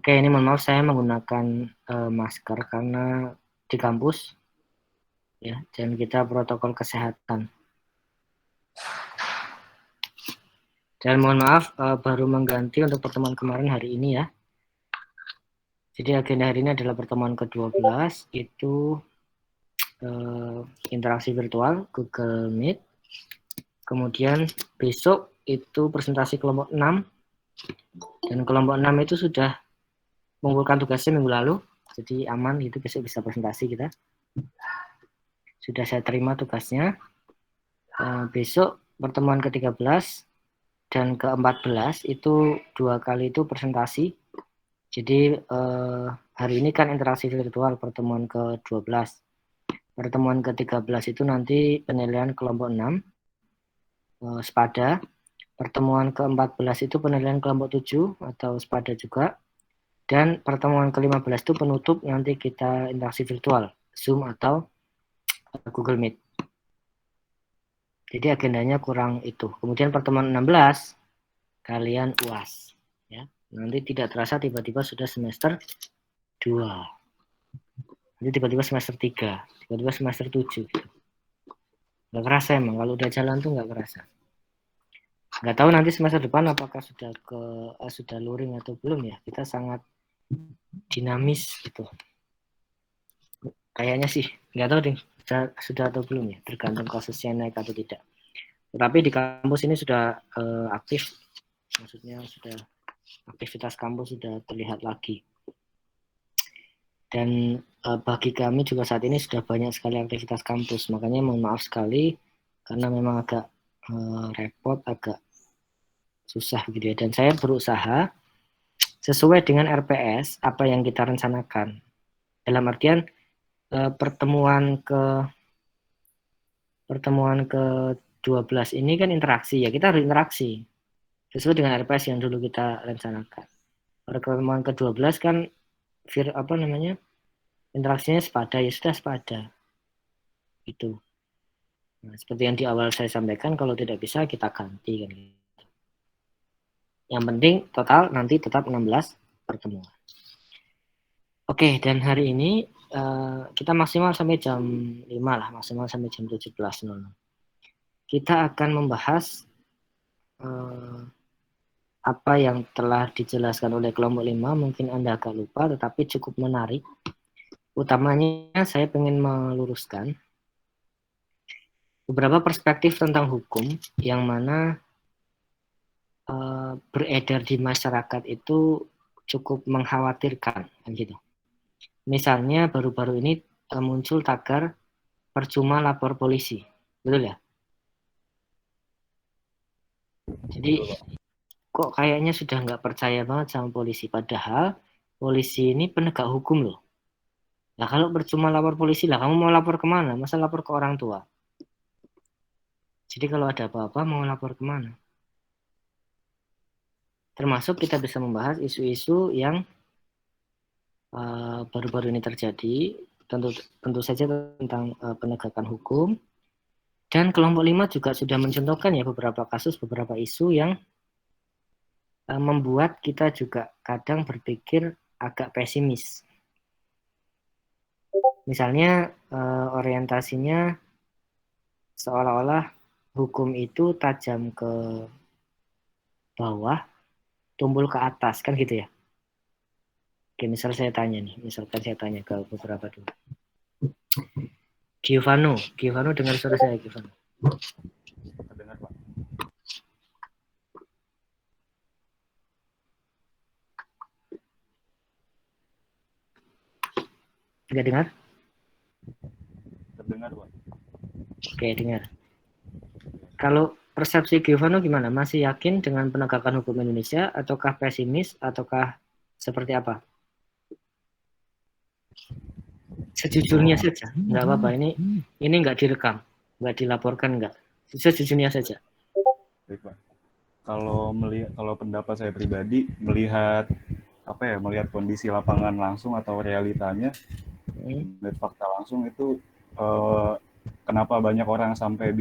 Oke, ini mohon maaf saya menggunakan masker karena di kampus ya, dan kita protokol kesehatan. Dan mohon maaf baru mengganti untuk pertemuan kemarin hari ini ya. Jadi agenda hari ini adalah pertemuan ke-12, itu interaksi virtual Google Meet. Kemudian besok itu presentasi kelompok 6, dan kelompok 6 itu sudah mengumpulkan tugasnya minggu lalu, jadi aman, itu besok bisa presentasi kita. Sudah saya terima tugasnya. Besok pertemuan ke-13 dan ke-14 itu 2 kali itu presentasi. Jadi hari ini kan interaksi virtual pertemuan ke-12. Pertemuan ke-13 itu nanti penilaian kelompok 6 SPADA. Pertemuan ke-14 itu penilaian kelompok 7 atau SPADA juga. Dan pertemuan ke-15 itu penutup, nanti kita interaksi virtual Zoom atau Google Meet. Jadi agendanya kurang itu. Kemudian pertemuan 16 kalian UAS ya. Nanti tidak terasa tiba-tiba sudah semester 2. Nanti tiba-tiba semester 3, tiba-tiba semester 7 gitu. Nggak kerasa emang, kalau udah jalan tuh nggak kerasa. Nggak tahu nanti semester depan apakah sudah luring atau belum ya. Kita sangat dinamis gitu. Kayaknya sih, nggak tahu deh sudah atau belum ya, tergantung kasusnya naik atau tidak. Tetapi di kampus ini sudah aktif, maksudnya sudah aktivitas kampus sudah terlihat lagi. Dan bagi kami juga saat ini sudah banyak sekali aktivitas kampus, makanya mohon maaf sekali karena memang agak repot, agak susah gitu ya. Dan saya berusaha sesuai dengan RPS apa yang kita rencanakan. Dalam artian pertemuan ke-12 ini kan interaksi ya, kita harus interaksi sesuai dengan RPS yang dulu kita rencanakan. Pertemuan ke-12 kan interaksinya SPADA, ya sudah SPADA itu. Nah, seperti yang di awal saya sampaikan, kalau tidak bisa kita ganti kan. Yang penting total nanti tetap 16 pertemuan. Oke, dan hari ini kita maksimal sampai jam 5 lah, maksimal sampai jam 17.00. Kita akan membahas apa yang telah dijelaskan oleh kelompok 5, mungkin Anda agak lupa, tetapi cukup menarik. Utamanya saya ingin meluruskan beberapa perspektif tentang hukum yang mana beredar di masyarakat itu cukup mengkhawatirkan, kan gitu. Misalnya baru-baru ini muncul tagar percuma lapor polisi, betul ya? Jadi kok kayaknya sudah nggak percaya banget sama polisi, padahal polisi ini penegak hukum loh. Nah kalau percuma lapor polisi lah, kamu mau lapor kemana? Masa lapor ke orang tua? Jadi kalau ada apa-apa mau lapor kemana? Termasuk kita bisa membahas isu-isu yang baru-baru ini terjadi, tentu saja tentang penegakan hukum. Dan kelompok 5 juga sudah mencontohkan ya beberapa kasus, beberapa isu yang membuat kita juga kadang berpikir agak pesimis. Misalnya orientasinya seolah-olah hukum itu tajam ke bawah, tumpul ke atas, kan gitu ya. Oke, misalkan saya tanya ke beberapa dulu. Giovanni dengar suara saya, Giovanni? Dengar, Pak. Nggak dengar? Terdengar, Pak. Oke, dengar. Kalau persepsi Giovanni gimana? Masih yakin dengan penegakan hukum Indonesia, ataukah pesimis, ataukah seperti apa? Sejujurnya saja, nggak apa-apa. Ini nggak direkam, nggak dilaporkan, nggak. Sejujurnya saja. Baik, Pak. Kalau pendapat saya pribadi melihat kondisi lapangan langsung atau realitanya, melihat fakta langsung itu kenapa banyak orang sampai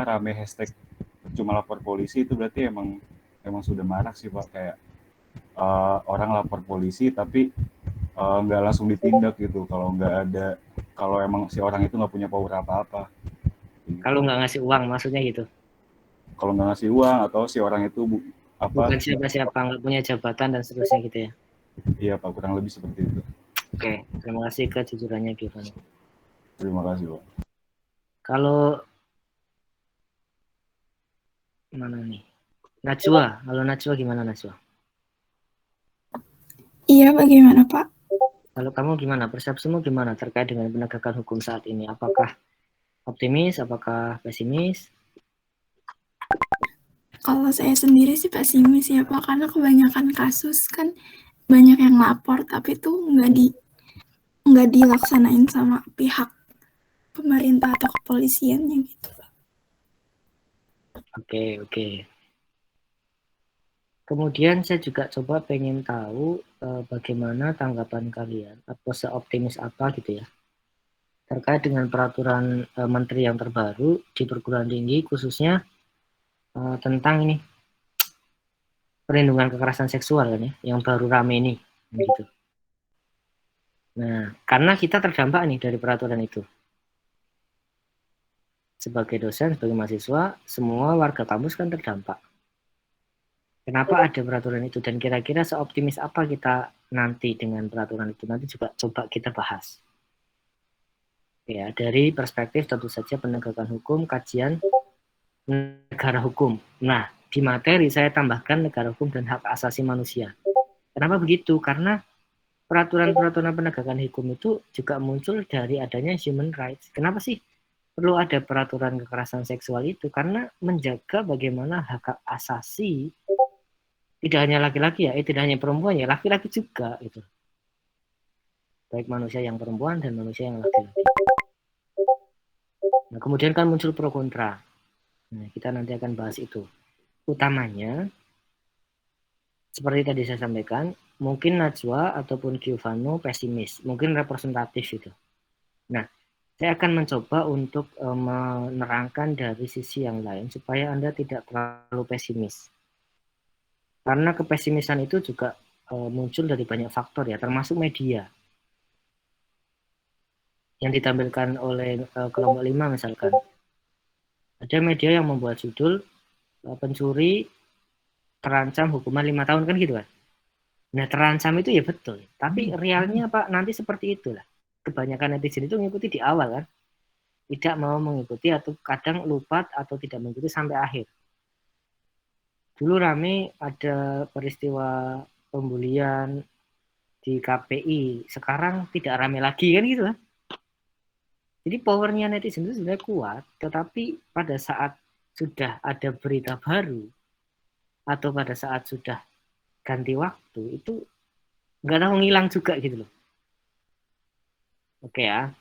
rame hashtag cuma lapor polisi, itu berarti emang sudah marak sih Pak, kayak orang lapor polisi tapi nggak langsung ditindak gitu kalau emang si orang itu nggak punya power apa-apa. Kalau nggak ngasih uang, maksudnya gitu. Kalau nggak ngasih uang atau si orang itu Bukan siapa-siapa, nggak punya jabatan dan seterusnya gitu ya. Iya Pak, kurang lebih seperti itu. Oke, terima kasih kejujurannya Giovanni. Terima kasih Pak. Kalau mana nih? Najwa, kalau Najwa gimana Najwa? Iya, bagaimana Pak? Kalau kamu gimana? Persepsimu gimana terkait dengan penegakan hukum saat ini? Apakah optimis? Apakah pesimis? Kalau saya sendiri sih pesimis ya Pak, karena kebanyakan kasus kan banyak yang lapor tapi tuh nggak dilaksanain sama pihak pemerintah atau kepolisiannya gitu Pak. Oke. Kemudian saya juga coba pengen tahu bagaimana tanggapan kalian atau seoptimis apa gitu ya terkait dengan peraturan menteri yang terbaru di perguruan tinggi khususnya tentang ini perlindungan kekerasan seksual kan ya yang baru rame ini gitu. Nah, karena kita terdampak nih dari peraturan itu. Sebagai dosen, sebagai mahasiswa, semua warga kampus kan terdampak. Kenapa ada peraturan itu dan kira-kira seoptimis apa kita nanti dengan peraturan itu nanti juga coba kita bahas. Ya, dari perspektif tentu saja penegakan hukum, kajian negara hukum. Nah, di materi saya tambahkan negara hukum dan hak asasi manusia. Kenapa begitu? Karena peraturan-peraturan penegakan hukum itu juga muncul dari adanya human rights. Kenapa sih perlu ada peraturan kekerasan seksual itu? Karena menjaga bagaimana hak asasi tidak hanya laki-laki ya, tidak hanya perempuan ya, laki-laki juga itu. Baik manusia yang perempuan dan manusia yang laki-laki. Nah, kemudian kan muncul pro kontra. Nah, kita nanti akan bahas itu. Utamanya, seperti tadi saya sampaikan, mungkin Najwa ataupun Giovanni pesimis, mungkin representatif itu. Nah, saya akan mencoba untuk menerangkan dari sisi yang lain supaya Anda tidak terlalu pesimis. Karena kepesimisan itu juga muncul dari banyak faktor ya, termasuk media. Yang ditampilkan oleh kelompok 5 misalkan. Ada media yang membuat judul pencuri terancam hukuman 5 tahun kan gitu kan. Nah, terancam itu ya betul, tapi realnya Pak nanti seperti itulah. Kebanyakan netizen itu mengikuti di awal kan. Tidak mau mengikuti atau kadang lupa atau tidak mengikuti sampai akhir. Dulu rame ada peristiwa pembulian di KPI, sekarang tidak rame lagi kan gitu kan. Jadi powernya netizen itu sebenarnya kuat, tetapi pada saat sudah ada berita baru atau pada saat sudah ganti waktu itu nggak tahu ngilang juga gitu loh. Oke ya.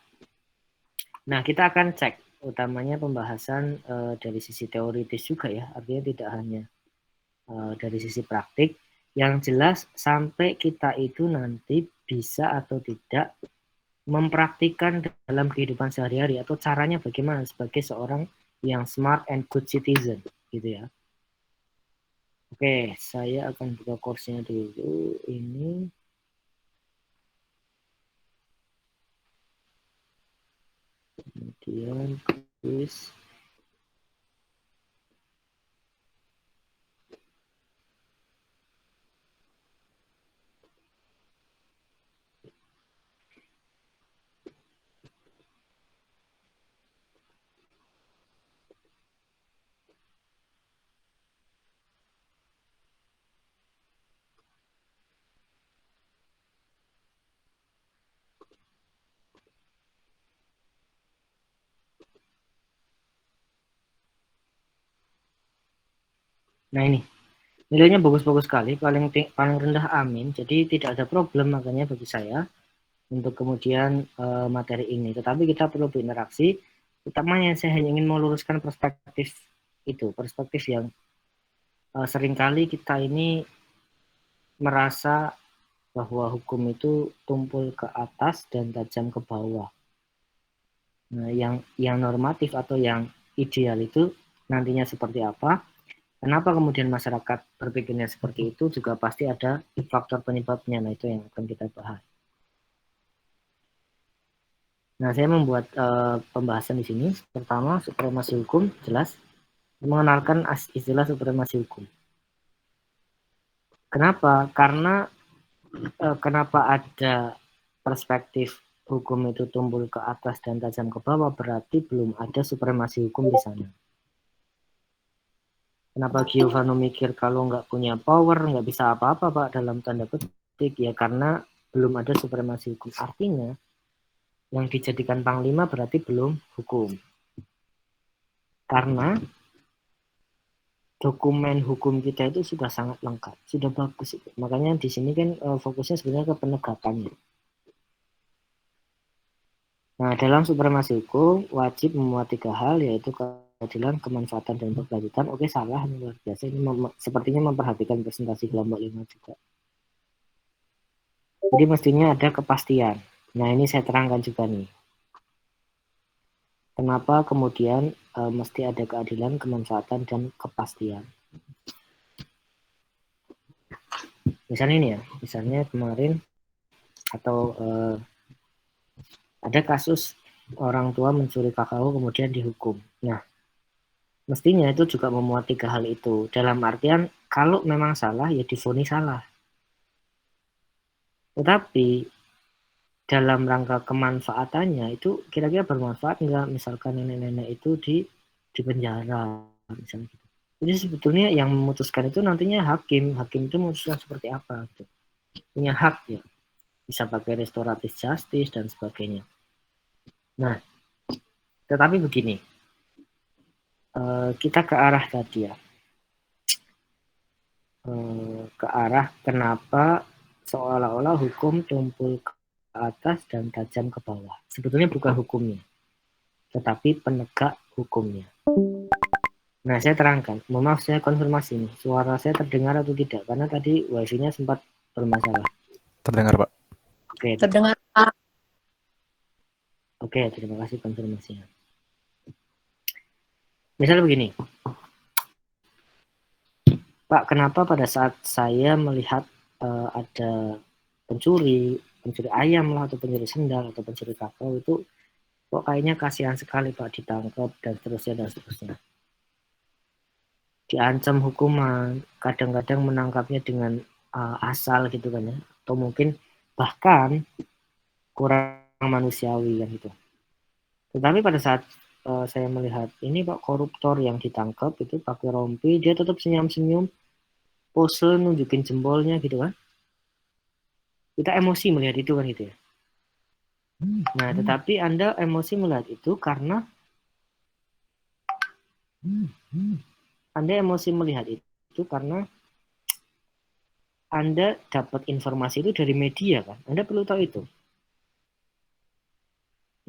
Nah kita akan cek utamanya pembahasan dari sisi teoritis juga ya, artinya tidak hanya dari sisi praktik. Yang jelas sampai kita itu nanti bisa atau tidak mempraktikkan dalam kehidupan sehari-hari atau caranya bagaimana sebagai seorang yang smart and good citizen gitu ya. Oke, saya akan buka course-nya dulu ini. Kemudian quiz. Nah ini, nilainya bagus-bagus sekali, paling rendah amin, jadi tidak ada problem makanya bagi saya untuk kemudian materi ini. Tetapi kita perlu berinteraksi, utamanya saya hanya ingin meluruskan perspektif itu, perspektif yang seringkali kita ini merasa bahwa hukum itu tumpul ke atas dan tajam ke bawah. Nah, yang normatif atau yang ideal itu nantinya seperti apa? Kenapa kemudian masyarakat berpikirnya seperti itu juga pasti ada faktor penyebabnya. Nah, itu yang akan kita bahas. Nah, saya membuat pembahasan di sini. Pertama, supremasi hukum, jelas. Mengenalkan istilah supremasi hukum. Kenapa? Karena kenapa ada perspektif hukum itu tumbuh ke atas dan tajam ke bawah, berarti belum ada supremasi hukum di sana. Kenapa Giovanni mikir kalau nggak punya power, nggak bisa apa-apa, Pak, dalam tanda petik? Ya karena belum ada supremasi hukum. Artinya, yang dijadikan panglima berarti belum hukum. Karena dokumen hukum kita itu sudah sangat lengkap, sudah bagus. Makanya di sini kan fokusnya sebenarnya ke penegakannya. Nah, dalam supremasi hukum wajib memuat 3 hal, yaitu keadilan, kemanfaatan, dan berkelanjutan. Oke, salah, luar biasa. Ini sepertinya memperhatikan presentasi kelompok 5 juga. Jadi mestinya ada kepastian. Nah, ini saya terangkan juga nih. Kenapa kemudian mesti ada keadilan, kemanfaatan, dan kepastian. Misalnya ini ya, misalnya kemarin atau ada kasus orang tua mencuri kakao kemudian dihukum. Nah, mestinya itu juga memuat 3 hal itu. Dalam artian, kalau memang salah, ya divonis salah. Tetapi, dalam rangka kemanfaatannya, itu kira-kira bermanfaat nggak? Misalkan nenek-nenek itu di penjara, misalnya gitu. Jadi sebetulnya yang memutuskan itu nantinya hakim. Hakim itu memutuskan seperti apa. Gitu. Punya hak ya. Bisa pakai restoratif justice dan sebagainya. Nah, tetapi begini. Kita ke arah tadi ya. Ke arah kenapa seolah-olah hukum tumpul ke atas dan tajam ke bawah. Sebetulnya bukan hukumnya, tetapi penegak hukumnya. Nah, saya terangkan. Mohon maaf, saya konfirmasi nih. Suara saya terdengar atau tidak? Karena tadi wifi-nya sempat bermasalah. Terdengar, Pak. Oke, Terdengar, Pak. Oke, terima kasih konfirmasinya. Misalnya begini. Pak, kenapa pada saat saya melihat ada pencuri ayam lah, atau pencuri sendal, atau pencuri kakao itu kok kayaknya kasihan sekali Pak, ditangkap dan seterusnya. Diancam hukuman, kadang-kadang menangkapnya dengan asal gitu kan ya, atau mungkin bahkan kurang manusiawi kan gitu. Tetapi pada saat saya melihat ini Pak, koruptor yang ditangkap itu pakai rompi, dia tetap senyum-senyum, pose nunjukin jempolnya gitu kan. Kita emosi melihat itu kan gitu ya. Nah, tetapi Anda emosi melihat itu karena Anda emosi melihat itu karena Anda dapat informasi itu dari media kan. Anda perlu tahu itu.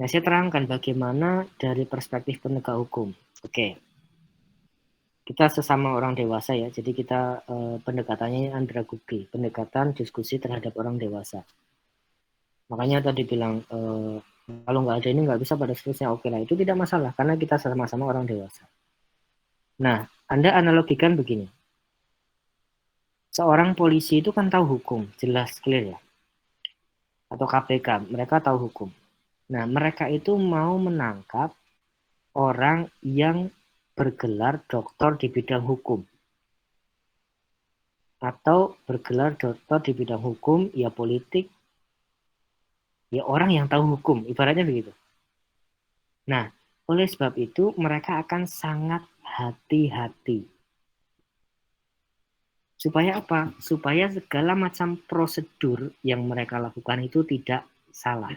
Nah, saya terangkan bagaimana dari perspektif penegak hukum. Oke. Kita sesama orang dewasa ya. Jadi kita pendekatannya andragogi, pendekatan diskusi terhadap orang dewasa. Makanya tadi bilang kalau nggak ada ini nggak bisa pada seterusnya. Oke lah, itu tidak masalah karena kita sama-sama orang dewasa. Nah, Anda analogikan begini. Seorang polisi itu kan tahu hukum, jelas clear ya. Atau KPK, mereka tahu hukum. Nah, mereka itu mau menangkap orang yang bergelar doktor di bidang hukum. Atau bergelar doktor di bidang hukum, ya politik, ya orang yang tahu hukum, ibaratnya begitu. Nah, oleh sebab itu mereka akan sangat hati-hati. Supaya apa? Supaya segala macam prosedur yang mereka lakukan itu tidak salah.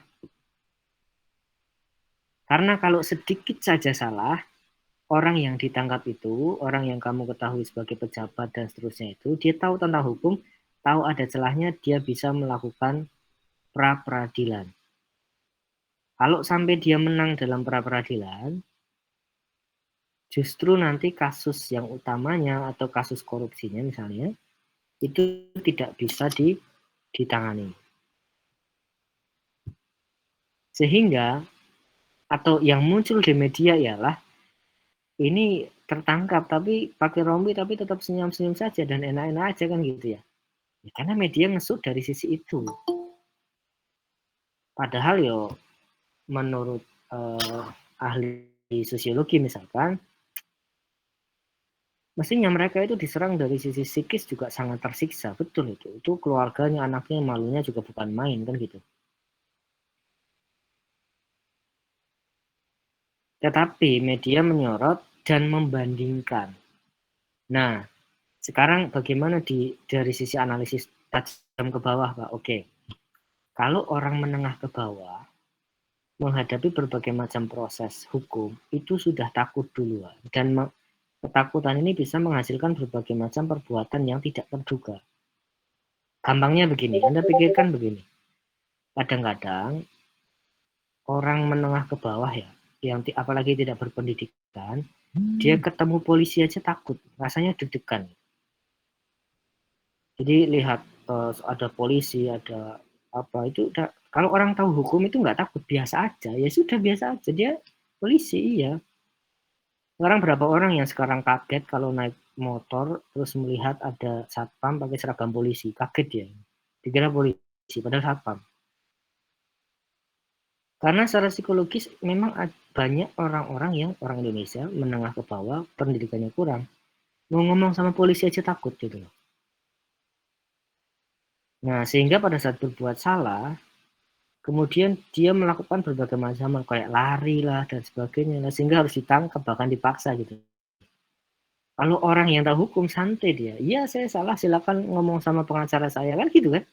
Karena kalau sedikit saja salah, orang yang ditangkap itu, orang yang kamu ketahui sebagai pejabat dan seterusnya itu, dia tahu tentang hukum, tahu ada celahnya, dia bisa melakukan pra-peradilan. Kalau sampai dia menang dalam pra-peradilan, justru nanti kasus yang utamanya atau kasus korupsinya misalnya, itu tidak bisa ditangani. Sehingga, atau yang muncul di media ialah, ini tertangkap tapi pakai rompi tapi tetap senyum-senyum saja dan enak-enak aja kan gitu ya. Ya karena media ngesut dari sisi itu. Padahal yo menurut ahli sosiologi misalkan, mestinya mereka itu diserang dari sisi psikis juga sangat tersiksa, betul itu. Itu keluarganya, anaknya, malunya juga bukan main kan gitu. Tetapi media menyorot dan membandingkan. Nah, sekarang bagaimana dari sisi analisis tajam ke bawah, Pak? Oke. Kalau orang menengah ke bawah menghadapi berbagai macam proses hukum, itu sudah takut duluan. Dan ketakutan ini bisa menghasilkan berbagai macam perbuatan yang tidak terduga. Gampangnya begini, Anda pikirkan begini. Kadang-kadang orang menengah ke bawah ya, yang apalagi tidak berpendidikan, dia ketemu polisi aja takut, rasanya deg-degan. Jadi lihat ada polisi, ada apa itu udah, kalau orang tahu hukum itu nggak takut, biasa aja, ya sudah biasa aja, dia polisi iya. Sekarang berapa orang yang sekarang kaget kalau naik motor terus melihat ada satpam pakai seragam polisi, kaget ya, dikira polisi padahal satpam. Karena secara psikologis memang banyak orang-orang yang orang Indonesia menengah ke bawah, pendidikannya kurang, mau ngomong sama polisi aja takut gitu loh. Nah, sehingga pada saat berbuat salah, kemudian dia melakukan berbagai macam kayak lari lah dan sebagainya, sehingga harus ditangkap bahkan dipaksa gitu. Kalau orang yang tahu hukum santai dia, iya saya salah silakan ngomong sama pengacara saya kan gitu kan.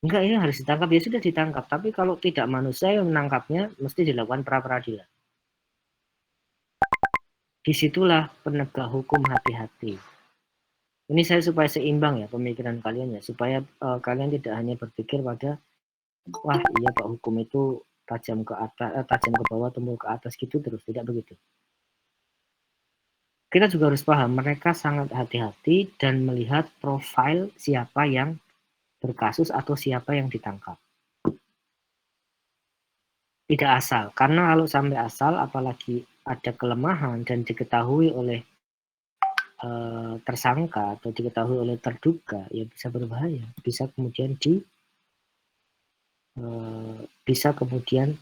Enggak, ini harus ditangkap, ya sudah ditangkap. Tapi kalau tidak manusia yang menangkapnya, mesti dilakukan pra-peradilan. Disitulah penegak hukum hati-hati. Ini saya supaya seimbang ya pemikiran kalian ya, supaya kalian tidak hanya berpikir pada wah iya Pak hukum itu tajam ke atas, tajam ke bawah, tumbul ke atas gitu terus, tidak begitu. Kita juga harus paham mereka sangat hati-hati dan melihat profil siapa yang berkasus atau siapa yang ditangkap. Tidak asal, karena kalau sampai asal apalagi ada kelemahan dan diketahui oleh tersangka atau diketahui oleh terduga, ya bisa berbahaya, bisa kemudian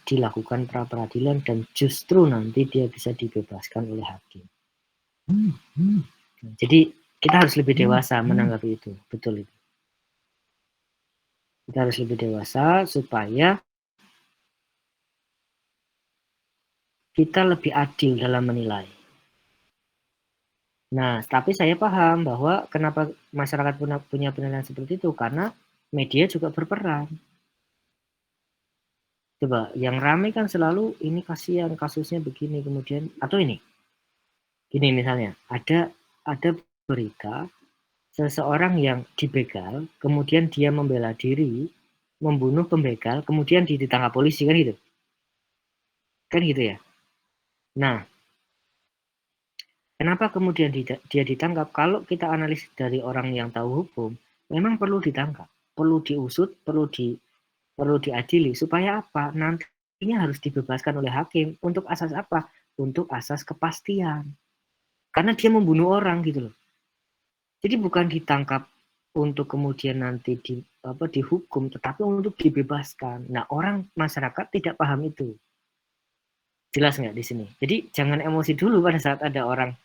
dilakukan pra peradilan dan justru nanti dia bisa dibebaskan oleh hakim. Jadi kita harus lebih dewasa menanggapi itu, betul itu. Kita harus lebih dewasa supaya kita lebih adil dalam menilai. Nah, tapi saya paham bahwa kenapa masyarakat punya penilaian seperti itu, karena media juga berperan. Coba, yang ramai kan selalu ini kasihan kasusnya begini, kemudian atau ini. Gini misalnya, ada berita seseorang yang dibegal, kemudian dia membela diri, membunuh pembegal, kemudian ditangkap polisi kan gitu. Kan gitu ya. Nah, kenapa kemudian dia ditangkap? Kalau kita analisis dari orang yang tahu hukum, memang perlu ditangkap, perlu diusut, perlu diadili supaya apa? Nantinya harus dibebaskan oleh hakim. Untuk asas apa? Untuk asas kepastian. Karena dia membunuh orang gitu loh. Jadi bukan ditangkap untuk kemudian nanti dihukum, tetapi untuk dibebaskan. Nah, orang masyarakat tidak paham itu. Jelas nggak di sini? Jadi jangan emosi dulu pada saat ada orang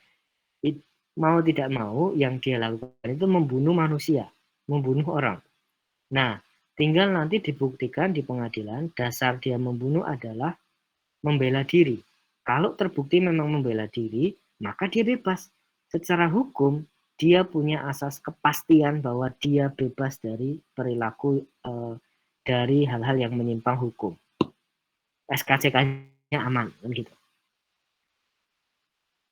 mau tidak mau yang dia lakukan itu membunuh manusia, membunuh orang. Nah, tinggal nanti dibuktikan di pengadilan dasar dia membunuh adalah membela diri. Kalau terbukti memang membela diri, maka dia bebas. Secara hukum, dia punya asas kepastian bahwa dia bebas dari perilaku dari hal-hal yang menyimpang hukum. SKCK-nya aman, kan gitu.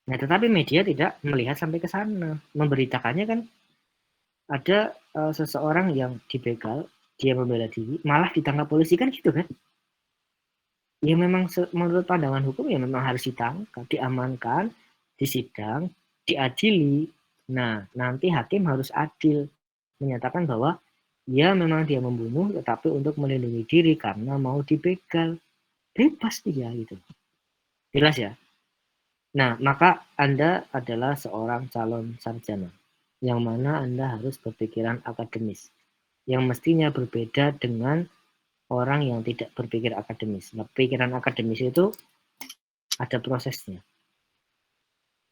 Nah, tetapi media tidak melihat sampai ke sana. Memberitakannya kan ada seseorang yang dibegal, dia membela diri, malah ditangkap polisi kan gitu kan. Ya memang menurut pandangan hukum ya memang harus ditangkap, diamankan, disidang, diadili. Nah, nanti hakim harus adil menyatakan bahwa ya memang dia membunuh tetapi untuk melindungi diri karena mau dibegal. Bebas dia gitu. Jelas ya? Nah, maka Anda adalah seorang calon sarjana, yang mana Anda harus berpikiran akademis, yang mestinya berbeda dengan orang yang tidak berpikir akademis. Nah, pikiran akademis itu ada prosesnya.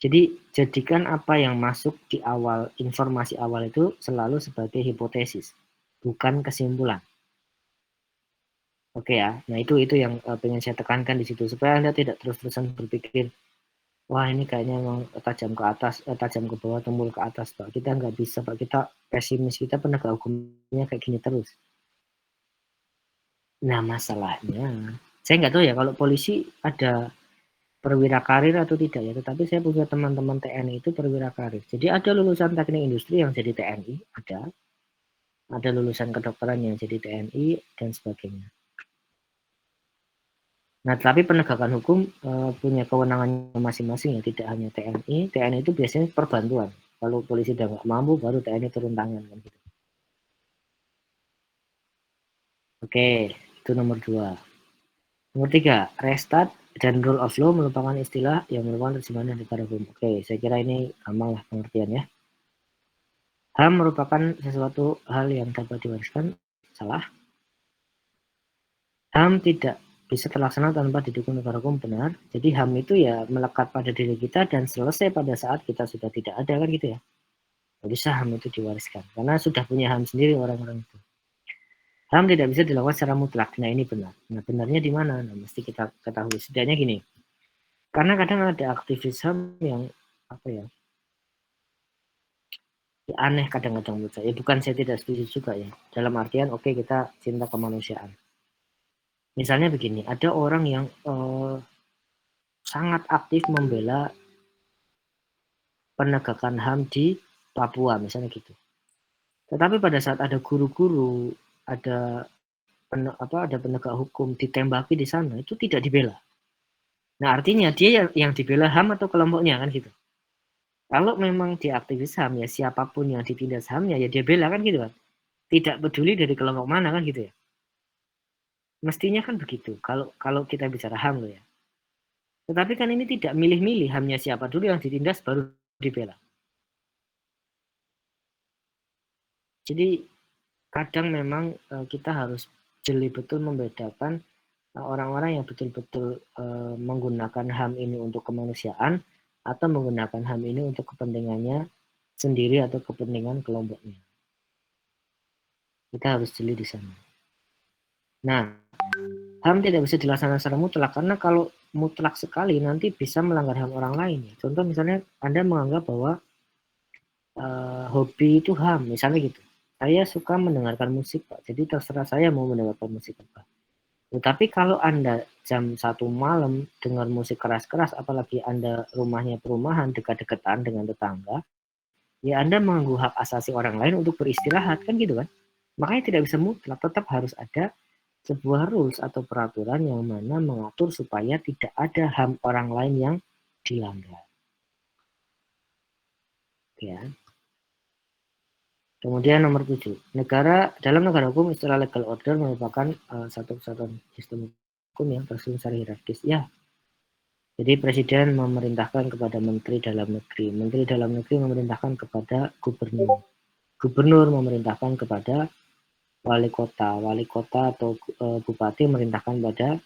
Jadi, jadikan apa yang masuk di awal, informasi awal itu selalu sebagai hipotesis, bukan kesimpulan. Oke ya, nah itu yang pengen saya tekankan di situ, supaya Anda tidak terus-terusan berpikir, wah ini kayaknya memang tajam ke atas, tajam ke bawah, tumbul ke atas, Pak. Kita nggak bisa, Pak. Kita pesimis, kita penegak hukumnya kayak gini terus. Nah, masalahnya, saya nggak tahu ya kalau polisi ada perwira karir atau tidak ya, tetapi saya punya teman-teman TNI itu perwira karir. Jadi ada lulusan teknik industri yang jadi TNI, ada lulusan kedokteran yang jadi TNI, dan sebagainya. Nah, tapi penegakan hukum punya kewenangan masing-masing ya, tidak hanya TNI. TNI itu biasanya perbantuan. Kalau polisi udah nggak mampu, baru TNI turun tangan kan gitu. Oke, itu nomor 2. Nomor 3, restart dan rule of law merupakan istilah yang merupakan terjemahan dari negara hukum. Oke, saya kira ini gampang lah pengertiannya. HAM merupakan sesuatu hal yang dapat diwariskan. Salah. HAM tidak bisa terlaksana tanpa didukung negara hukum, benar. Jadi HAM itu ya melekat pada diri kita dan selesai pada saat kita sudah tidak ada kan gitu ya. Tidak bisa HAM itu diwariskan karena sudah punya HAM sendiri orang-orang itu. HAM tidak bisa dilakukan secara mutlak. Nah ini benar. Nah benarnya di mana? Nah mesti kita ketahui. Setidaknya gini. Karena kadang ada aktivis HAM yang apa ya? Aneh kadang-kadang menurut saya. Bukan saya tidak setuju juga ya. Dalam artian oke, kita cinta kemanusiaan. Misalnya begini, ada orang yang sangat aktif membela penegakan HAM di Papua, misalnya gitu. Tetapi pada saat ada guru-guru, ada penegak hukum ditembaki di sana, itu tidak dibela. Nah artinya dia yang dibela HAM atau kelompoknya kan gitu. Kalau memang dia aktivis HAM ya siapapun yang ditindas HAM-nya ya dia bela kan gitu kan. Tidak peduli dari kelompok mana kan gitu ya. Mestinya kan begitu. Kalau kita bicara HAM loh ya. Tetapi kan ini tidak milih-milih HAM-nya siapa dulu yang ditindas baru dibela. Jadi kadang memang kita harus jeli betul membedakan orang-orang yang betul-betul menggunakan HAM ini untuk kemanusiaan atau menggunakan HAM ini untuk kepentingannya sendiri atau kepentingan kelompoknya. Kita harus jeli di sana. Nah, HAM tidak bisa dilaksanakan secara mutlak karena kalau mutlak sekali nanti bisa melanggar HAM orang lain. Contoh misalnya Anda menganggap bahwa hobi itu HAM, misalnya gitu. Saya suka mendengarkan musik, Pak. Jadi terserah saya mau mendengarkan musik apa. Tetapi kalau Anda jam 1 malam dengar musik keras-keras, apalagi Anda rumahnya perumahan dekat-dekatan dengan tetangga, ya Anda mengganggu hak asasi orang lain untuk beristirahat, kan gitu kan? Makanya tidak bisa mutlak, tetap harus ada sebuah rules atau peraturan yang mana mengatur supaya tidak ada HAM orang lain yang dilanggar. Ya. Kemudian nomor 7, dalam negara hukum istilah legal order merupakan satu kesatuan sistem hukum yang tersusun secara hierarkis. Ya, jadi presiden memerintahkan kepada menteri dalam negeri memerintahkan kepada gubernur, gubernur memerintahkan kepada wali kota atau bupati memerintahkan pada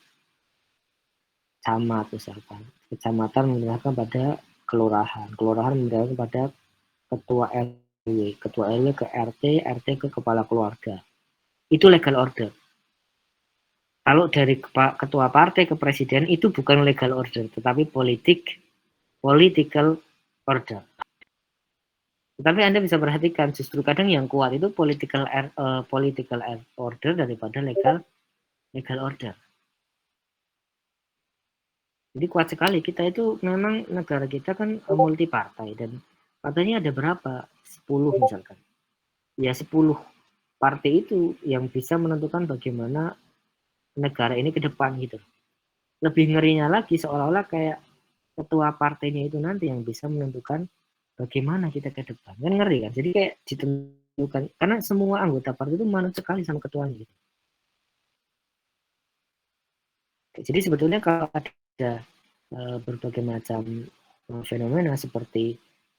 camat misalkan, kecamatan memerintahkan pada kelurahan memerintahkan kepada ketua RW ke RT ke kepala keluarga. Itu legal order. Kalau dari ketua partai ke presiden itu bukan legal order, tetapi political order. Tetapi Anda bisa perhatikan justru kadang yang kuat itu political order daripada legal order. Jadi kuat sekali kita itu, memang negara kita kan multi partai dan partainya ada berapa? 10 misalkan. Ya 10 partai itu yang bisa menentukan bagaimana negara ini ke depan gitu. Lebih ngerinya lagi seolah-olah kayak ketua partainya itu nanti yang bisa menentukan bagaimana kita ke depan. Kan ngeri kan? Jadi kayak ditentukan karena semua anggota partai itu manut sekali sama ketuanya gitu. Jadi sebetulnya kalau ada berbagai macam fenomena seperti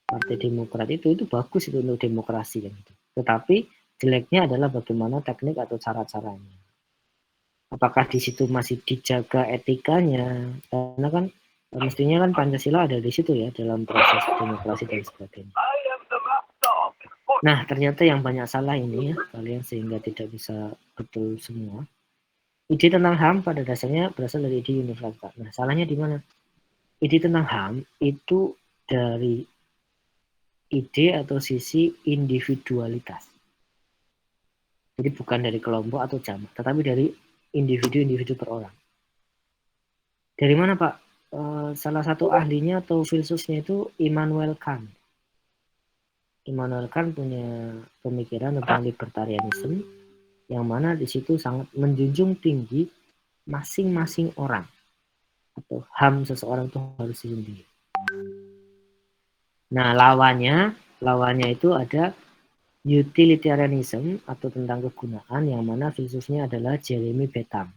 Partai Demokrat itu bagus itu untuk demokrasi kan gitu. Tetapi jeleknya adalah bagaimana teknik atau cara-caranya. Apakah di situ masih dijaga etikanya? Karena kan mestinya kan Pancasila ada di situ ya dalam proses demokrasi dan sebagainya. Nah, ternyata yang banyak salah ini ya kalian sehingga tidak bisa betul semua. Ide tentang HAM pada dasarnya berasal dari ide universal. Nah, salahnya di mana? Ide tentang HAM itu dari ide atau sisi individualitas. Jadi bukan dari kelompok atau jamak, tetapi dari individu-individu per orang. Dari mana Pak? Salah satu ahlinya atau filsufnya itu Immanuel Kant. Immanuel Kant punya pemikiran tentang libertarianisme yang mana di situ sangat menjunjung tinggi masing-masing orang atau HAM seseorang itu harus sendiri. Nah, lawannya itu ada utilitarianism atau tentang kegunaan yang mana filsufnya adalah Jeremy Bentham.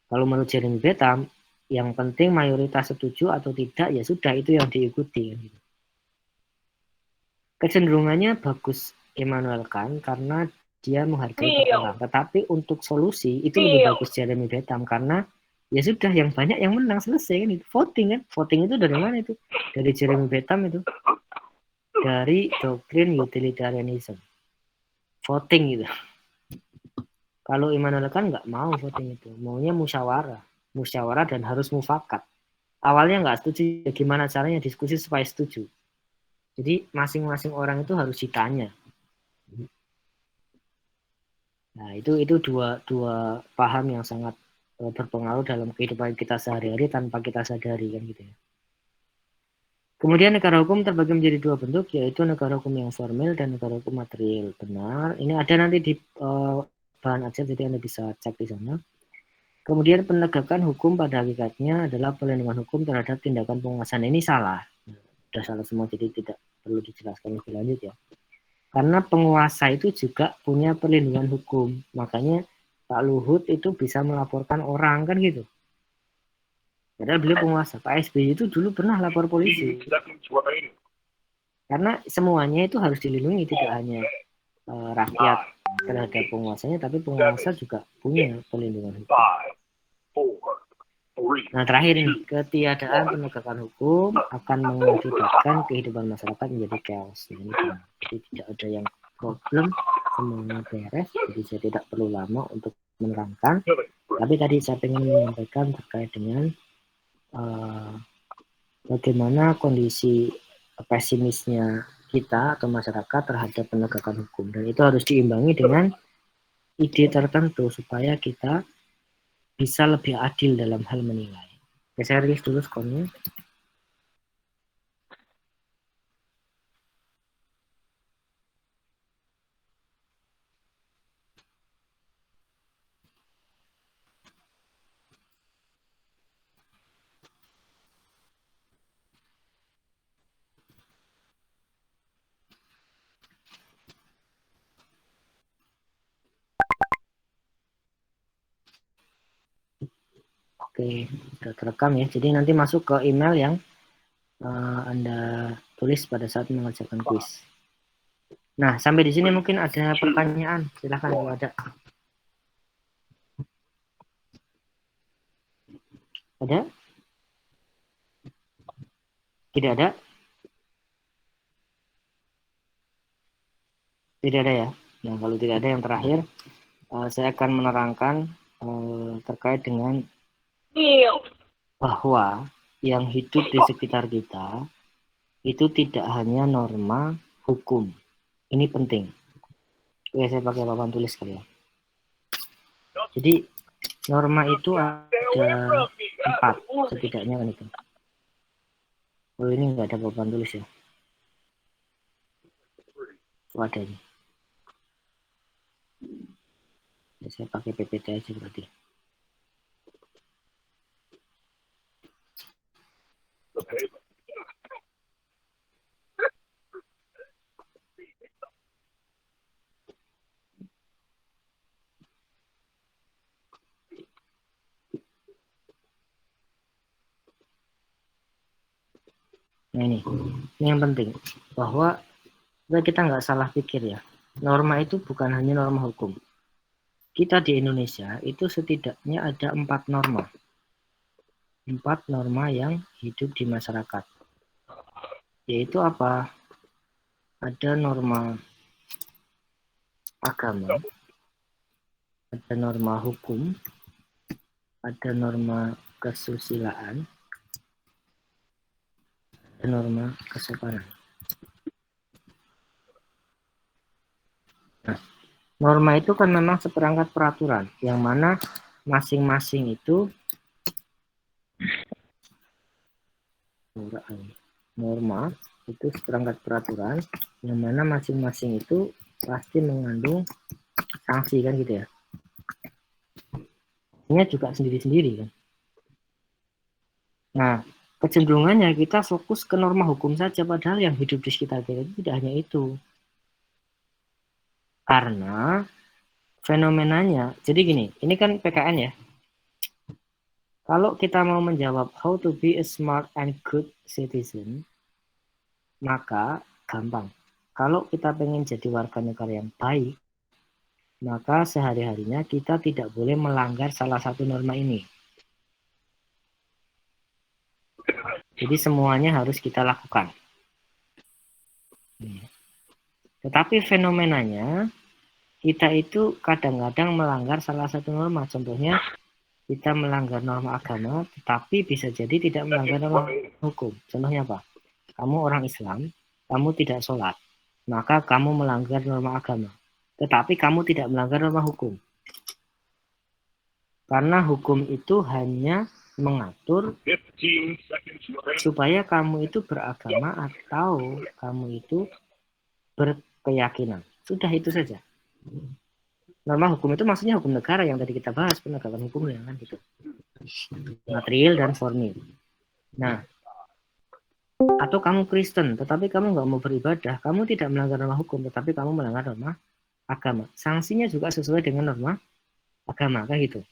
Kalau menurut Jeremy Bentham, yang penting mayoritas setuju atau tidak ya sudah itu yang diikuti. Kecenderungannya bagus Immanuel Kant karena dia menghargai orang. Tetapi untuk solusi itu lebih bagus Jeremy Bentham karena ya sudah yang banyak yang menang selesai kan itu voting kan. Voting itu dari mana itu? Dari Jeremy Bentham itu. Dari doktrin utilitarianism. Voting gitu. Kalau Immanuel Kant nggak mau voting itu, maunya musyawarah dan harus mufakat. Awalnya nggak setuju, ya gimana caranya diskusi supaya setuju. Jadi masing-masing orang itu harus ditanya. Nah itu dua paham yang sangat berpengaruh dalam kehidupan kita sehari-hari tanpa kita sadari kan gitu ya. Kemudian negara hukum terbagi menjadi dua bentuk, yaitu negara hukum yang formal dan negara hukum material. Benar. Ini ada nanti di bahan ajar, jadi Anda bisa cek di sana. Kemudian penegakan hukum pada hakikatnya adalah perlindungan hukum terhadap tindakan penguasaan. Ini salah. Sudah salah semua, jadi tidak perlu dijelaskan lebih lanjut ya. Karena penguasa itu juga punya perlindungan hukum. Makanya Pak Luhut itu bisa melaporkan orang kan gitu. Padahal beliau penguasa. Pak SBY itu dulu pernah lapor polisi. Karena semuanya itu harus dilindungi, tidak hanya rakyat terhadap penguasanya, tapi penguasa juga punya perlindungan hukum. Nah terakhir ini, ketiadaan penegakan hukum akan mengakibatkan kehidupan masyarakat menjadi chaos. Jadi tidak ada yang problem, semuanya beres. Jadi saya tidak perlu lama untuk menerangkan. Tapi tadi saya ingin menyampaikan terkait dengan bagaimana kondisi pesimisnya kita atau masyarakat terhadap penegakan hukum, dan itu harus diimbangi dengan ide tertentu supaya kita bisa lebih adil dalam hal menilai. Oke, saya rilis dulu skornya. Oke, sudah terekam ya. Jadi nanti masuk ke email yang Anda tulis pada saat mengerjakan kuis. Nah, sampai di sini mungkin ada pertanyaan. Silahkan kalau ada. Ada? Tidak ada? Tidak ada ya. Nah, kalau tidak ada, yang terakhir, saya akan menerangkan terkait dengan bahwa yang hidup di sekitar kita itu tidak hanya norma hukum. Ini penting. Oke, saya pakai papan tulis kali ya. Jadi norma itu ada 4 setidaknya kan itu. Oh ini nggak ada papan tulis ya. Oh, ada ini. Ya, saya pakai PPT aja berarti. Nah ini yang penting, bahwa kita nggak salah pikir ya, norma itu bukan hanya norma hukum. Kita di Indonesia itu setidaknya ada 4 norma. 4 norma yang hidup di masyarakat. Yaitu apa? Ada norma agama, ada norma hukum, ada norma kesusilaan, ada norma kesopanan. Nah, norma itu kan memang seperangkat peraturan, yang mana masing-masing itu norma itu seperangkat peraturan, yang mana masing-masing itu pasti mengandung sanksi kan gitu ya. Ini juga sendiri-sendiri kan. Nah, kecenderungannya kita fokus ke norma hukum saja, padahal yang hidup di sekitar kita itu tidak hanya itu. Karena fenomenanya, jadi gini, ini kan PKN ya. Kalau kita mau menjawab how to be a smart and good citizen, maka gampang. Kalau kita pengen jadi warga negara yang baik, maka sehari-harinya kita tidak boleh melanggar salah satu norma ini. Jadi semuanya harus kita lakukan. Tetapi fenomenanya, kita itu kadang-kadang melanggar salah satu norma. Contohnya, kita melanggar norma agama, tetapi bisa jadi tidak melanggar norma hukum. Contohnya apa? Kamu orang Islam, kamu tidak sholat, maka kamu melanggar norma agama. Tetapi kamu tidak melanggar norma hukum. Karena hukum itu hanya mengatur supaya kamu itu beragama atau kamu itu berkeyakinan. Sudah itu saja. Norma hukum itu maksudnya hukum negara yang tadi kita bahas, penegakan hukumnya kan gitu. Material dan formil. Nah, atau kamu Kristen, tetapi kamu nggak mau beribadah, kamu tidak melanggar norma hukum, tetapi kamu melanggar norma agama. Sanksinya juga sesuai dengan norma agama, kan gitu.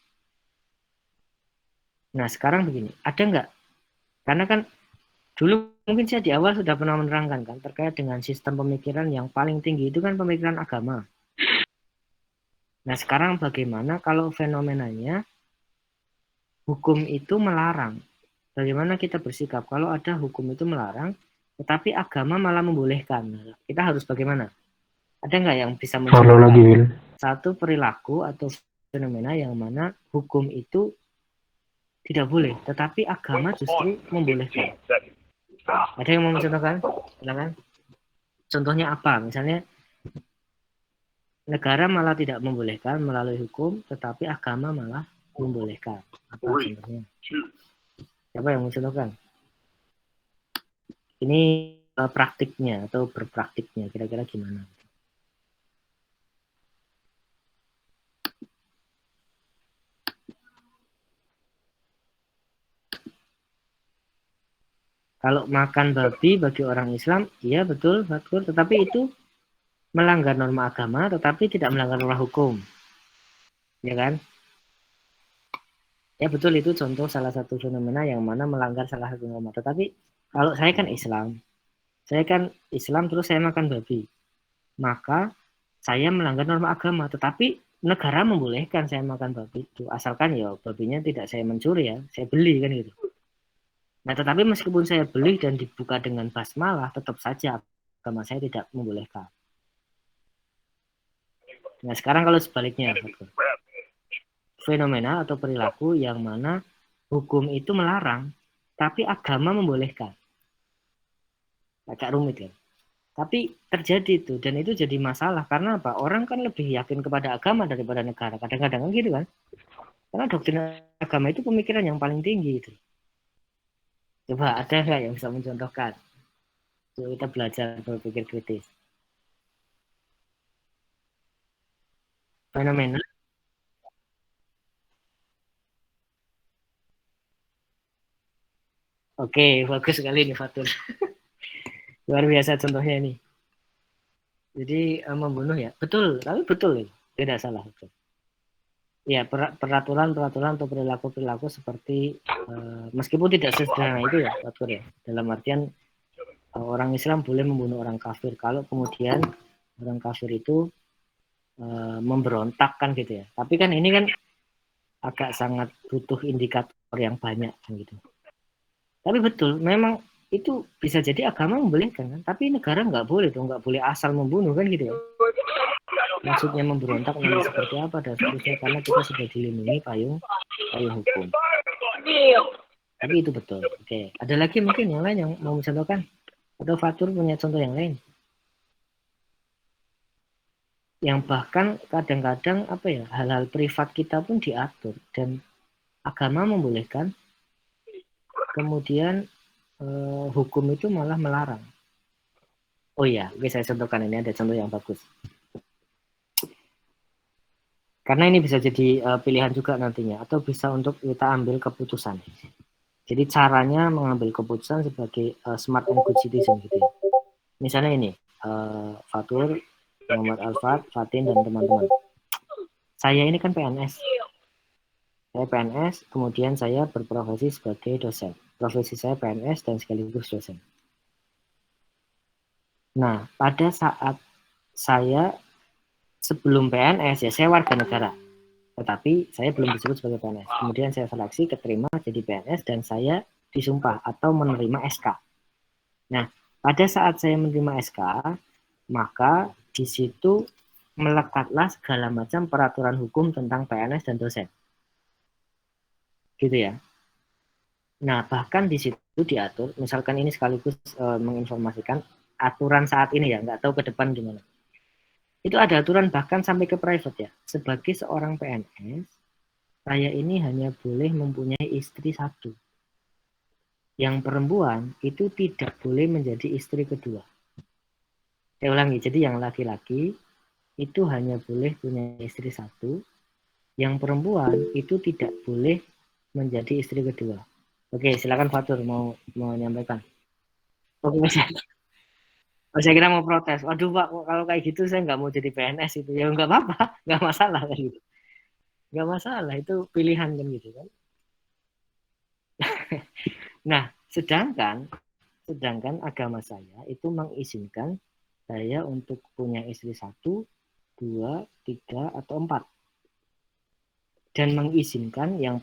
Nah, sekarang begini, ada nggak? Karena kan dulu mungkin saya di awal sudah pernah menerangkan kan, terkait dengan sistem pemikiran yang paling tinggi itu kan pemikiran agama. Nah, sekarang bagaimana kalau fenomenanya hukum itu melarang? Bagaimana kita bersikap kalau ada hukum itu melarang, tetapi agama malah membolehkan? Kita harus bagaimana? Ada nggak yang bisa mencontohkan satu perilaku atau fenomena yang mana hukum itu tidak boleh, tetapi agama justru membolehkan? Ada yang mau mencontohkan? Silakan. Contohnya apa? Misalnya negara malah tidak membolehkan melalui hukum, tetapi agama malah membolehkan. Apa contohnya? Siapa yang mencontohkan? Ini praktiknya atau berpraktiknya kira-kira gimana? Kalau makan babi bagi orang Islam, iya betul, betul, tetapi itu melanggar norma agama, tetapi tidak melanggar norma hukum, ya kan? Ya betul, itu contoh salah satu fenomena yang mana melanggar salah satu norma. Tetapi kalau saya kan Islam terus saya makan babi, maka saya melanggar norma agama, tetapi negara membolehkan saya makan babi itu, asalkan ya babinya tidak saya mencuri ya, saya beli kan gitu. Nah, tetapi meskipun saya beli dan dibuka dengan basmalah, tetap saja agama saya tidak membolehkan. Nah, sekarang kalau sebaliknya, fenomena atau perilaku yang mana hukum itu melarang, tapi agama membolehkan. Agak rumit kan? Tapi terjadi itu, dan itu jadi masalah. Karena apa? Orang kan lebih yakin kepada agama daripada negara. Kadang-kadang kan gitu kan? Karena doktrin agama itu pemikiran yang paling tinggi itu. Coba ada nggak yang bisa mencontohkan? Coba kita belajar berpikir kritis. Fenomena. Oke, bagus sekali nih Fatul. Luar biasa contohnya ini. Jadi membunuh ya, betul, tapi betul itu, tidak salah. Betul. Ya, peraturan-peraturan atau perilaku-perilaku seperti meskipun tidak sesederhana itu ya, Fatul ya. Dalam artian orang Islam boleh membunuh orang kafir kalau kemudian orang kafir itu memberontak kan gitu ya. Tapi kan ini kan agak sangat butuh indikator yang banyak kan gitu. Tapi betul, memang itu bisa jadi agama membolehkan kan, tapi negara nggak boleh tuh, nggak boleh asal membunuh kan gitu ya. Maksudnya memberontak namanya seperti apa dan seterusnya, karena kita sudah dilindungi payung hukum. Tapi itu betul. Oke, ada lagi mungkin yang lain yang mau mencontohkan? Atau Fatur punya contoh yang lain? Yang bahkan kadang-kadang apa ya, hal-hal privat kita pun diatur dan agama membolehkan, kemudian hukum itu malah melarang. Oh iya, oke, saya contohkan, ini ada contoh yang bagus. Karena ini bisa jadi pilihan juga nantinya, atau bisa untuk kita ambil keputusan. Jadi caranya mengambil keputusan sebagai smart and good citizen gitu ya. Misalnya ini, Fatur, Muhammad Alfat, Fatin, dan teman-teman. Saya ini kan PNS. Saya PNS, kemudian saya berprofesi sebagai dosen. Profesi saya PNS dan sekaligus dosen. Nah, pada saat saya sebelum PNS, ya saya warga negara. Tetapi saya belum disebut sebagai PNS. Kemudian saya seleksi, keterima jadi PNS, dan saya disumpah atau menerima SK. Nah, pada saat saya menerima SK, maka di situ melekatlah segala macam peraturan hukum tentang PNS dan dosen. Gitu ya. Nah, bahkan di situ diatur, misalkan ini sekaligus menginformasikan aturan saat ini ya, nggak tahu ke depan gimana. Itu ada aturan bahkan sampai ke private ya. Sebagai seorang PNS, saya ini hanya boleh mempunyai istri satu. Yang perempuan itu tidak boleh menjadi istri kedua. Saya ulangi, jadi yang laki-laki itu hanya boleh punya istri satu. Yang perempuan itu tidak boleh menjadi istri kedua. Oke, silakan Fatur mau menyampaikan. Oke, saya kira mau protes. Waduh Pak, kalau kayak gitu saya nggak mau jadi PNS itu. Ya nggak apa-apa, nggak masalah kan gitu. Nggak masalah, itu pilihan kan gitu kan. Nah, sedangkan agama saya itu mengizinkan saya untuk punya istri 1, 2, 3, atau 4. Dan mengizinkan yang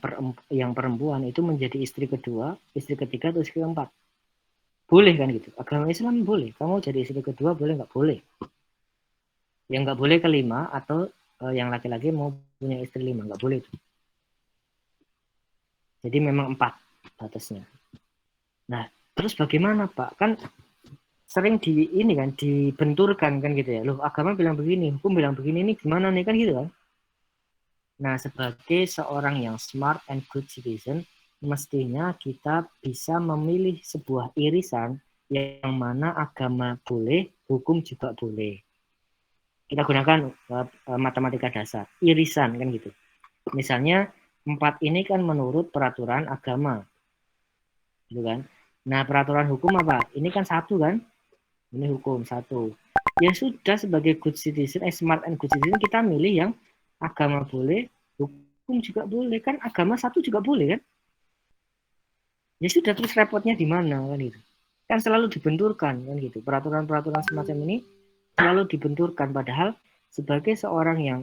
perempuan itu menjadi istri kedua, istri ketiga, atau istri keempat. Boleh kan gitu. Agama Islam boleh. Kamu jadi istri kedua boleh, nggak boleh. Yang nggak boleh kelima, atau yang laki-laki mau punya istri 5, nggak boleh itu. Jadi memang 4 batasnya. Nah, terus bagaimana Pak? Kan sering dibenturkan kan gitu ya. Loh, agama bilang begini, hukum bilang begini, ini gimana nih kan gitu kan. Nah, sebagai seorang yang smart and good citizen, mestinya kita bisa memilih sebuah irisan yang mana agama boleh, hukum juga boleh. Kita gunakan matematika dasar, irisan kan gitu. Misalnya 4 ini kan menurut peraturan agama. Gitu kan. Nah, peraturan hukum apa? Ini kan 1 kan? Ini hukum 1. Ya sudah, sebagai good citizen, smart and good citizen, kita milih yang agama boleh, hukum juga boleh. Kan agama 1 juga boleh kan? Ya sudah, terus repotnya di mana kan gitu. Kan selalu dibenturkan kan gitu. Peraturan-peraturan semacam ini selalu dibenturkan, padahal sebagai seorang yang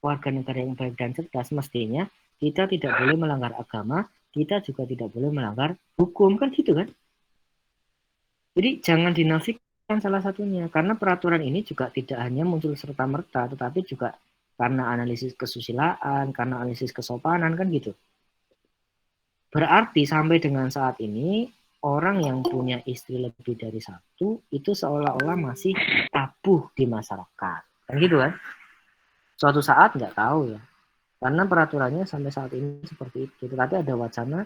warga negara yang baik dan cerdas, mestinya kita tidak boleh melanggar agama, kita juga tidak boleh melanggar hukum kan gitu kan. Jadi jangan dinafikan salah satunya, karena peraturan ini juga tidak hanya muncul serta-merta, tetapi juga karena analisis kesusilaan, karena analisis kesopanan kan gitu. Berarti sampai dengan saat ini, orang yang punya istri lebih dari 1 itu seolah-olah masih tabu di masyarakat. Kan gitu kan? Suatu saat nggak tahu ya. Karena peraturannya sampai saat ini seperti itu. Tetapi ada wacana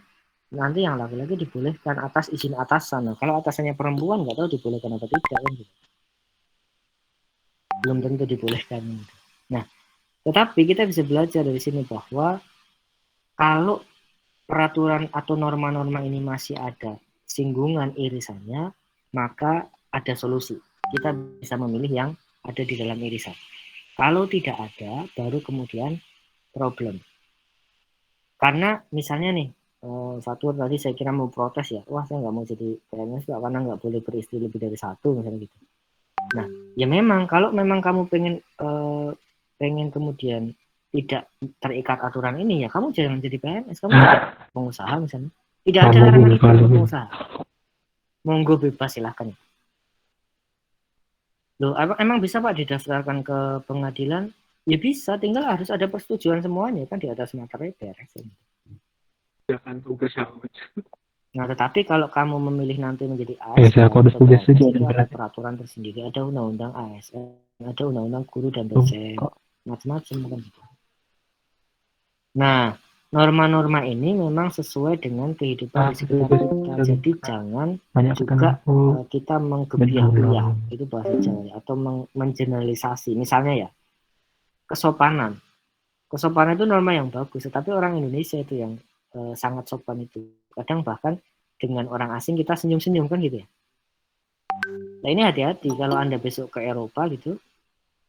nanti yang laki-laki dibolehkan atas izin atasan. Nah, kalau atasannya perempuan nggak tahu dibolehkan atau tidak kan gitu. Belum tentu dibolehkan gitu. Nah, tetapi kita bisa belajar dari sini bahwa kalau peraturan atau norma-norma ini masih ada singgungan irisannya, maka ada solusi. Kita bisa memilih yang ada di dalam irisan. Kalau tidak ada, baru kemudian problem. Karena misalnya nih, satu tadi saya kira mau protes ya, wah saya nggak mau jadi PNS karena nggak boleh beristri lebih dari satu misalnya gitu. Nah, ya memang kalau memang kamu pengen kemudian tidak terikat aturan ini, ya kamu jangan jadi PNS, kamu jadi pengusaha misalnya. Tidak ada larangan itu untuk pengusaha. Monggo bebas silahkan. Loh, emang bisa Pak didaftarkan ke pengadilan? Ya bisa, tinggal harus ada persetujuan semuanya kan di atas materai beres. Jangan tugas aku. Nah, tetapi kalau kamu memilih nanti menjadi ASN atau PNS, itu ada peraturan tersendiri, ada undang-undang ASN, ada undang-undang guru dan dosen, macam-macam kan gitu. Nah, norma-norma ini memang sesuai dengan kehidupan di sekitar kita. Jadi jangan juga kita menggebiah-gebiah, itu bahasa Jawa, atau mengeneralisasi. Misalnya ya, kesopanan. Kesopanan itu norma yang bagus, tetapi orang Indonesia itu yang sangat sopan itu. Kadang bahkan dengan orang asing kita senyum-senyum kan gitu ya. Nah ini hati-hati kalau Anda besok ke Eropa gitu,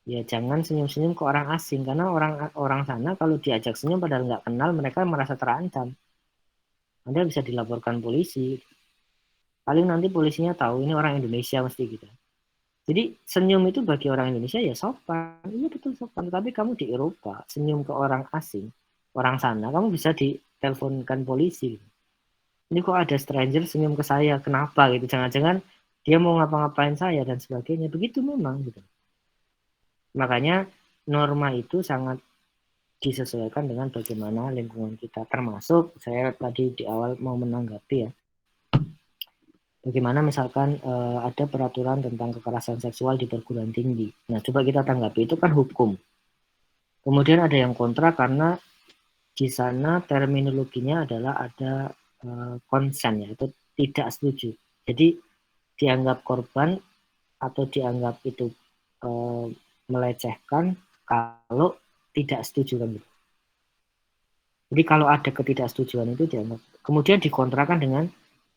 ya jangan senyum-senyum ke orang asing, karena orang sana kalau diajak senyum padahal nggak kenal, mereka merasa terancam. Anda bisa dilaporkan polisi. Paling nanti polisinya tahu ini orang Indonesia mesti gitu. Jadi senyum itu bagi orang Indonesia ya sopan, iya betul sopan. Tapi kamu di Eropa senyum ke orang asing, orang sana, kamu bisa diteleponkan polisi. Ini kok ada stranger senyum ke saya, kenapa gitu? Jangan-jangan dia mau ngapa-ngapain saya dan sebagainya. Begitu memang gitu. Makanya norma itu sangat disesuaikan dengan bagaimana lingkungan kita. Termasuk saya tadi di awal mau menanggapi ya. Bagaimana misalkan ada peraturan tentang kekerasan seksual di perguruan tinggi. Nah, coba kita tanggapi, itu kan hukum. Kemudian ada yang kontra karena di sana terminologinya adalah ada konsen, ya, itu tidak setuju. Jadi dianggap korban atau dianggap itu melecehkan kalau tidak setuju kan gitu. Jadi kalau ada ketidaksetujuan itu dianggap, kemudian dikontrakan dengan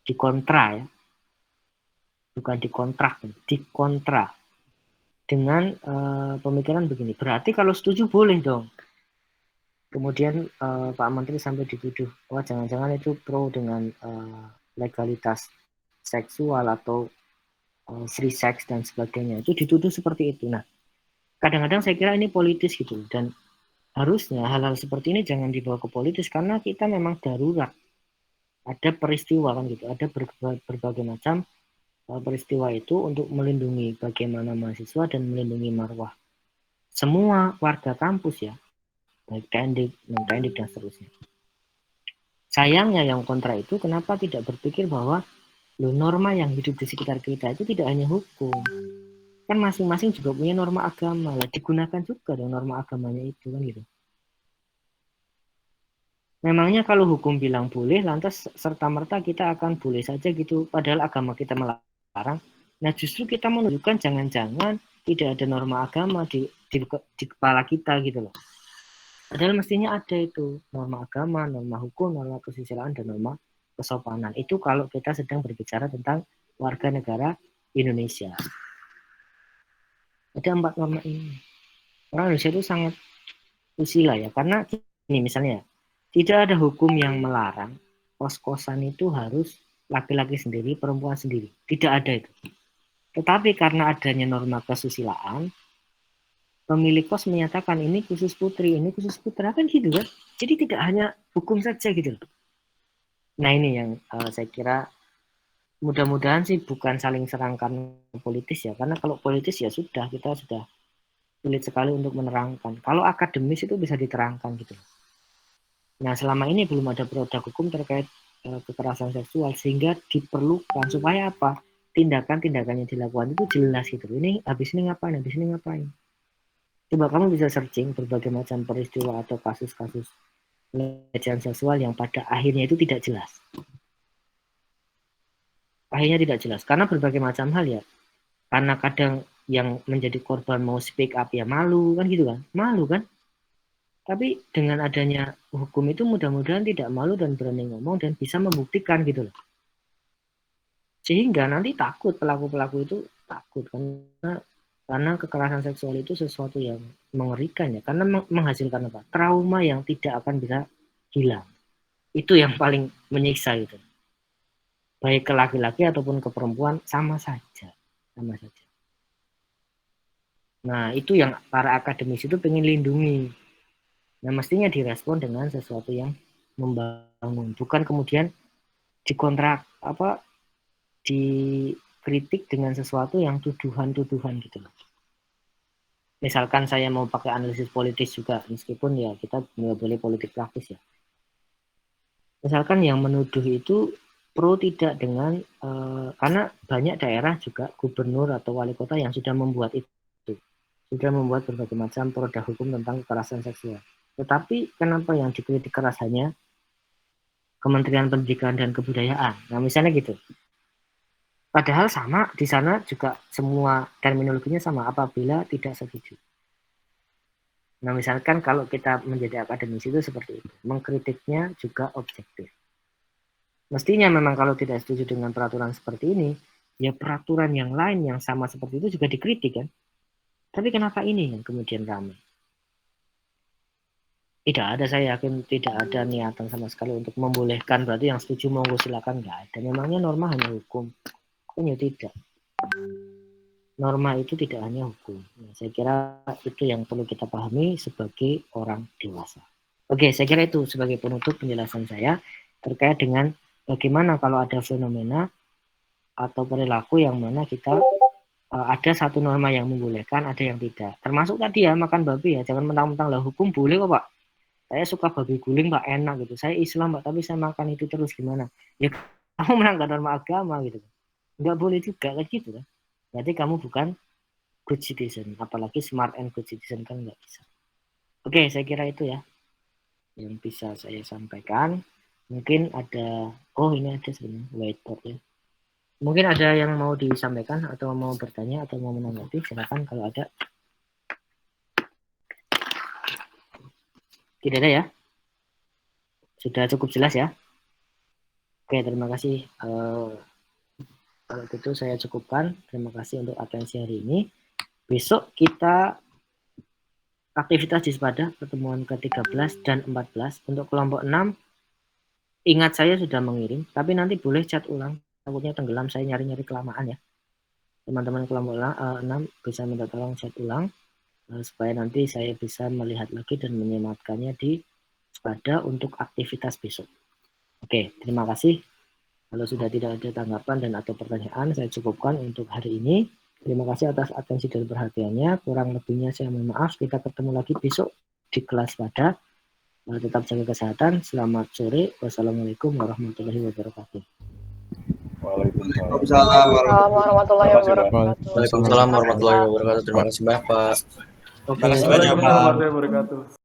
dikontra ya. Bukan dikontrak, dikontra dengan pemikiran begini. Berarti kalau setuju boleh dong. Kemudian Pak Menteri sampai dituduh, wah jangan-jangan itu pro dengan legalitas seksual atau free sex dan sebagainya. Itu dituduh seperti itu. Nah, kadang-kadang saya kira ini politis gitu. Dan harusnya hal-hal seperti ini jangan dibawa ke politis karena kita memang darurat. Ada peristiwa kan gitu, ada berbagai macam peristiwa itu untuk melindungi bagaimana mahasiswa dan melindungi marwah semua warga kampus ya, baik TNDIK, non-TNDIK dan seterusnya. Sayangnya yang kontra itu kenapa tidak berpikir bahwa norma yang hidup di sekitar kita itu tidak hanya hukum, kan masing-masing juga punya norma agama, lah digunakan juga dong norma agamanya itu kan gitu. Memangnya kalau hukum bilang boleh, lantas serta-merta kita akan boleh saja gitu, padahal agama kita melarang. Nah justru kita menunjukkan jangan-jangan tidak ada norma agama di kepala kita gitu loh. Padahal mestinya ada itu norma agama, norma hukum, norma kesusilaan, dan norma kesopanan. Itu kalau kita sedang berbicara tentang warga negara Indonesia. Ada 4 norma ini. Orang Indonesia itu sangat susila ya, karena ini misalnya tidak ada hukum yang melarang kos-kosan itu harus laki-laki sendiri, perempuan sendiri. Tidak ada itu. Tetapi karena adanya norma kesusilaan, pemilik kos menyatakan ini khusus putri, ini khusus putra, kan gitu kan. Jadi tidak hanya hukum saja gitu. Nah ini yang saya kira mudah-mudahan sih bukan saling serangkan politis ya. Karena kalau politis ya sudah, kita sudah sulit sekali untuk menerangkan. Kalau akademis itu bisa diterangkan gitu. Nah selama ini belum ada produk hukum terkait kekerasan seksual sehingga diperlukan supaya apa? Tindakan-tindakan yang dilakukan itu jelas gitu. Ini habis ini ngapain, habis ini ngapain. Coba kamu bisa searching berbagai macam peristiwa atau kasus-kasus pelecehan seksual yang pada akhirnya itu tidak jelas. Akhirnya tidak jelas karena berbagai macam hal ya. Karena kadang yang menjadi korban mau speak up ya malu kan gitu kan, malu kan. Tapi dengan adanya hukum itu mudah-mudahan tidak malu dan berani ngomong dan bisa membuktikan gitu loh. Sehingga nanti takut pelaku-pelaku itu takut karena kekerasan seksual itu sesuatu yang mengerikan ya, karena menghasilkan apa? Trauma yang tidak akan bisa hilang. Itu yang paling menyiksa itu. Baik ke laki-laki ataupun ke perempuan sama saja. Nah, itu yang para akademisi itu pengen lindungi. Nah, mestinya direspon dengan sesuatu yang membangun, bukan kemudian dikontrak dikritik dengan sesuatu yang tuduhan-tuduhan gitu loh. Misalkan saya mau pakai analisis politis juga, meskipun ya kita nggak boleh politik praktis ya. Misalkan yang menuduh itu pro tidak dengan karena banyak daerah juga gubernur atau wali kota yang sudah membuat itu, sudah membuat berbagai macam produk hukum tentang kekerasan seksual. Tetapi kenapa yang dikritik keras hanya Kementerian Pendidikan dan Kebudayaan? Nah, misalnya gitu. Padahal sama, di sana juga semua terminologinya sama apabila tidak setuju. Nah, misalkan kalau kita menjadi akademisi itu seperti itu. Mengkritiknya juga objektif. Mestinya memang kalau tidak setuju dengan peraturan seperti ini, ya peraturan yang lain yang sama seperti itu juga dikritik kan. Tapi kenapa ini yang kemudian ramai? Tidak ada, saya yakin tidak ada niatan sama sekali untuk membolehkan, berarti yang setuju monggo silakan, nggak ada. Memangnya norma hanya hukum? Kan ya tidak. Norma itu tidak hanya hukum. Nah, saya kira itu yang perlu kita pahami sebagai orang dewasa. Oke, saya kira itu sebagai penutup penjelasan saya terkait dengan bagaimana kalau ada fenomena atau perilaku yang mana kita ada satu norma yang membolehkan, ada yang tidak. Termasuk tadi ya, makan babi ya, jangan mentang-mentang lah hukum boleh kok Pak. Saya suka babi guling Pak, enak gitu. Saya Islam Pak, tapi saya makan itu terus gimana? Ya kamu melanggar norma agama gitu. Nggak boleh juga kayak gitu kan. Berarti kamu bukan good citizen, apalagi smart and good citizen kan nggak bisa. Oke, saya kira itu ya yang bisa saya sampaikan. Mungkin ada, ini ada sebenarnya whiteboard ya. Mungkin ada yang mau disampaikan atau mau bertanya atau mau menanggapi, silakan kalau ada. Tidak ada ya? Sudah cukup jelas ya? Oke, terima kasih. Kalau gitu saya cukupkan. Terima kasih untuk atensi hari ini. Besok kita aktivitas di Sepada, pertemuan ke-13 dan 14. Untuk kelompok 6, ingat saya sudah mengirim, tapi nanti boleh chat ulang. Takutnya tenggelam, saya nyari-nyari kelamaan ya. Teman-teman kelompok 6 bisa minta tolong chat ulang. Supaya nanti saya bisa melihat lagi dan menyematkannya di Sepada untuk aktivitas besok. Oke, terima kasih. Kalau sudah tidak ada tanggapan dan atau pertanyaan, saya cukupkan untuk hari ini. Terima kasih atas atensi dan perhatiannya. Kurang lebihnya saya mohon maaf. Kita ketemu lagi besok di kelas Sepada. Tetap jaga kesehatan. Selamat sore. Wassalamualaikum warahmatullahi wabarakatuh. Waalaikumsalam warahmatullahi wabarakatuh. Waalaikumsalam warahmatullahi wabarakatuh. Terima kasih banyak Pak. Oke, Terima kasih banyak Pak. Warahmatullahi wabarakatuh.